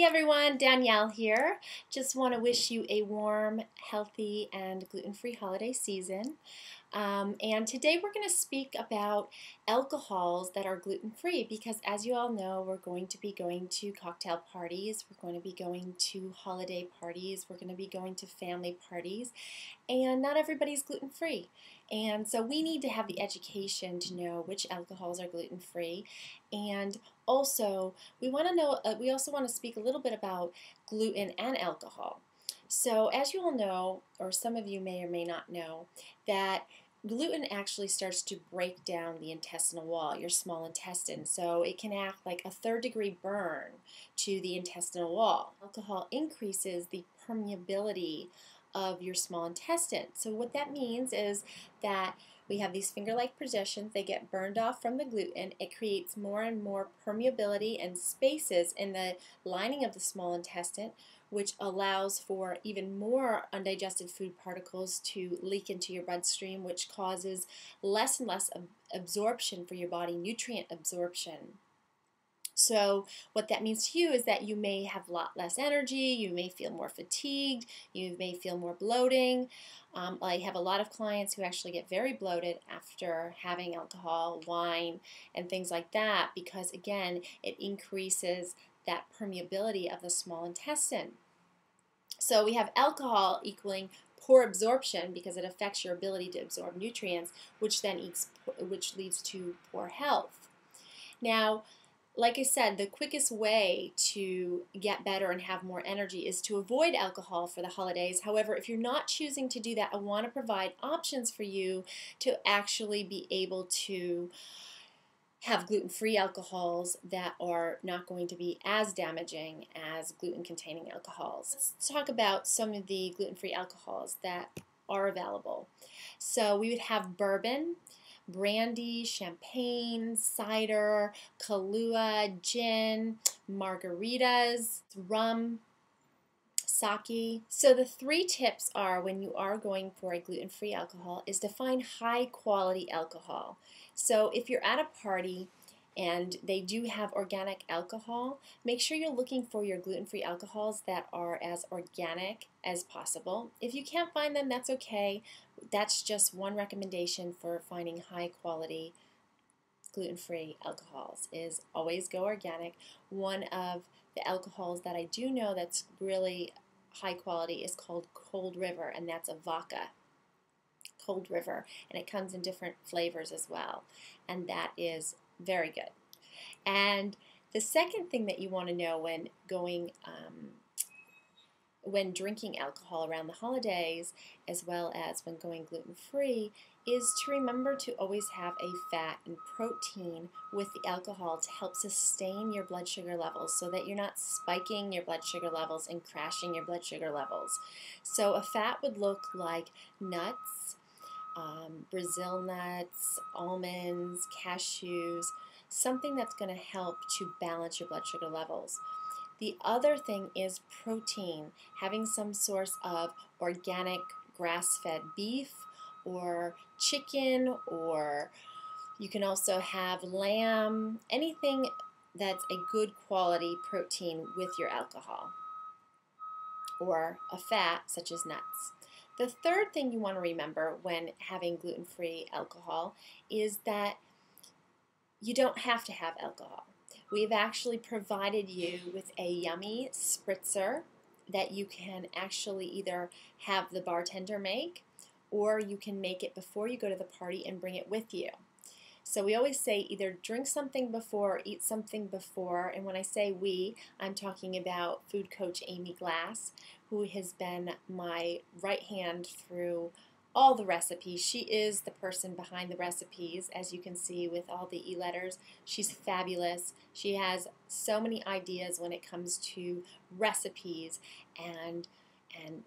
everyone, Danielle here. Just want to wish you a warm, healthy, and gluten-free holiday season. And today we're going to speak about alcohols that are gluten-free because as you all know, we're going to be going to cocktail parties, we're going to be going to holiday parties, we're going to be going to family parties, and not everybody's gluten-free. And so we need to have the education to know which alcohols are gluten-free. And also, we also want to speak a little bit about gluten and alcohol. So as you all know, or some of you may or may not know, that gluten actually starts to break down the intestinal wall, your small intestine. So it can act like a third-degree burn to the intestinal wall. Alcohol increases the permeability of your small intestine. So what that means is that we have these finger-like positions, they get burned off from the gluten, it creates more and more permeability and spaces in the lining of the small intestine, which allows for even more undigested food particles to leak into your bloodstream, which causes less and less absorption for your body, nutrient absorption. So what that means to you is that you may have a lot less energy, you may feel more fatigued, you may feel more bloating. I have a lot of clients who actually get very bloated after having alcohol, wine, and things like that because, again, it increases that permeability of the small intestine. So we have alcohol equaling poor absorption because it affects your ability to absorb nutrients, which leads to poor health. Now, like I said, the quickest way to get better and have more energy is to avoid alcohol for the holidays. However, if you're not choosing to do that, I want to provide options for you to actually be able to have gluten-free alcohols that are not going to be as damaging as gluten-containing alcohols. Let's talk about some of the gluten-free alcohols that are available. So we would have bourbon, brandy, champagne, cider, Kahlua, gin, margaritas, rum, sake. So the 3 tips are when you are going for a gluten-free alcohol is to find high quality alcohol. So if you're at a party and they do have organic alcohol, make sure you're looking for your gluten-free alcohols that are as organic as possible. If you can't find them, that's okay. That's just one recommendation for finding high quality gluten-free alcohols is always go organic. One of the alcohols that I do know that's really high quality is called Cold River, and that's a vodka. Cold River, and it comes in different flavors as well, and that is very good. And the second thing that you want to know when drinking alcohol around the holidays, as well as when going gluten-free, is to remember to always have a fat and protein with the alcohol to help sustain your blood sugar levels so that you're not spiking your blood sugar levels and crashing your blood sugar levels. So a fat would look like nuts, Brazil nuts, almonds, cashews, something that's going to help to balance your blood sugar levels. The other thing is protein, having some source of organic grass-fed beef or chicken, or you can also have lamb, anything that's a good quality protein with your alcohol, or a fat such as nuts. The third thing you want to remember when having gluten-free alcohol is that you don't have to have alcohol. We've actually provided you with a yummy spritzer that you can actually either have the bartender make, or you can make it before you go to the party and bring it with you. So we always say either drink something before or eat something before, and when I say we, I'm talking about food coach Amy Glass, who has been my right hand through all the recipes. She is the person behind the recipes, as you can see with all the e-letters. She's fabulous. She has so many ideas when it comes to recipes and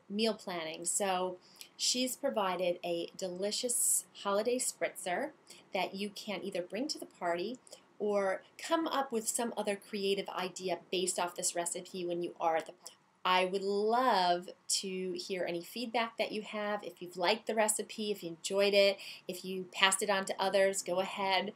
meal planning. So she's provided a delicious holiday spritzer that you can either bring to the party or come up with some other creative idea based off this recipe when you are at the party. I would love to hear any feedback that you have. If you've liked the recipe, if you enjoyed it, if you passed it on to others, go ahead.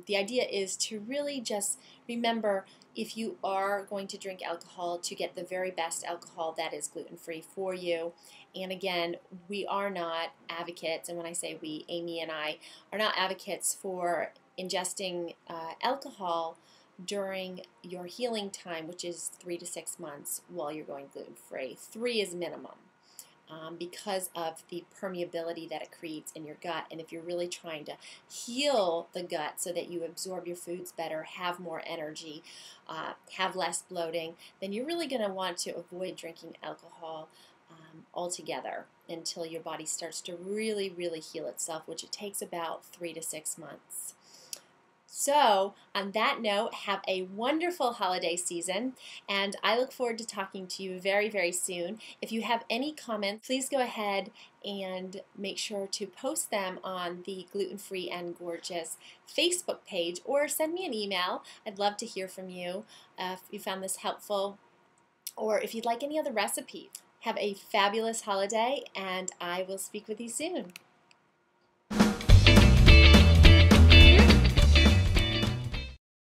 The idea is to really just remember, if you are going to drink alcohol, to get the very best alcohol that is gluten-free for you. And again, we are not advocates, and when I say we, Amy and I, are not advocates for ingesting alcohol during your healing time, which is 3 to 6 months while you're going gluten-free. 3 is minimum. Because of the permeability that it creates in your gut. And if you're really trying to heal the gut so that you absorb your foods better, have more energy, have less bloating, then you're really going to want to avoid drinking alcohol altogether until your body starts to really, really heal itself, which it takes about 3 to 6 months. So, on that note, have a wonderful holiday season, and I look forward to talking to you very, very soon. If you have any comments, please go ahead and make sure to post them on the Gluten-Free and Gorgeous Facebook page, or send me an email. I'd love to hear from you if you found this helpful, or if you'd like any other recipes. Have a fabulous holiday, and I will speak with you soon.